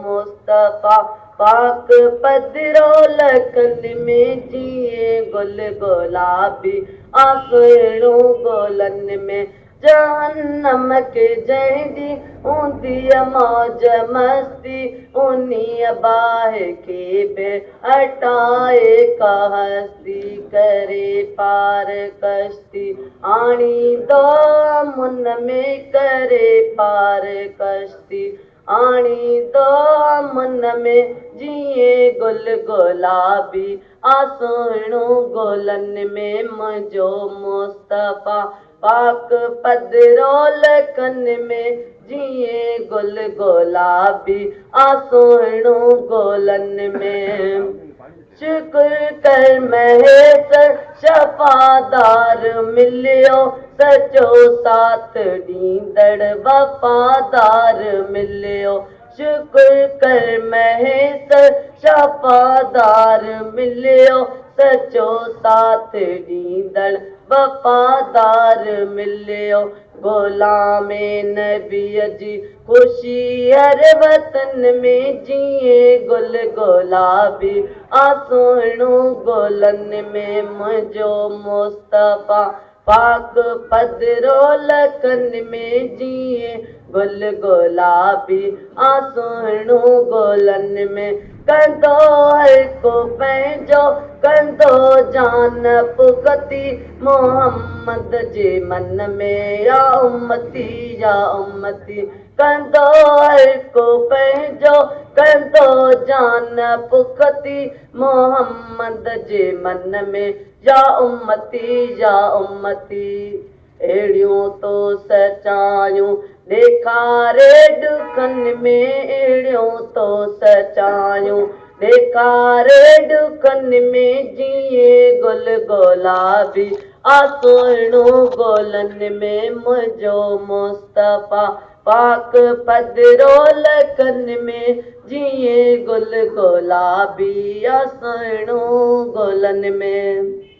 मुस्तफ़ा पाक पदरो लखन में जिए गुल गुलाबी आसुणो गोलन में जहन्नम के जहिंदी हूंदी मौज मस्ती उन्हीं बाह के बे हटाए का हस्ती करे पार कश्ती आणी दो मुन में करे पार कश्ती आणी दो मुन में जिए गुल गुलाबी आसुणो गोलन में मुझो मुस्तफ़ा पाक पदरो लखन में जिए गुल गुलाबी आसुणो गोलन में शुक्र कर महेश शफादार मिलियो सचो साथ ॾींदड़ वफ़ादार मिलियो शुक्र कर महेश शफादार मिलियो सचो साथ ॾींदड़ वफ़ादार मिलियो ग़ुलाम नबीअ जी ख़ुशी हर वतन में जिए गुल गुलाबी आसुणो गोलन में मुझो मुस्तफ़ा पाक पदरो लखन में जिए गुल गुलाबी आसुणो गोलन में कंदो हर को पंहिंजो कंदो जान पुगती मोहम्मद जे मन में या उम्मती कंदो हर को पंहिंजो कंदो जान पुगती मोहम्मद जे मन में या उम्मती अहिड़ियूं तो सचायूं ॾेखारे ॾुखन में अहिड़ियूं तो सचायूं ॾेखारे ॾुखन में जिए गुल गुलाबी आसुणो गोलन में मुझो मुस्तफ़ा पाक पदरो लखन में जिए गुल गुलाबी आसुणो गोलन में।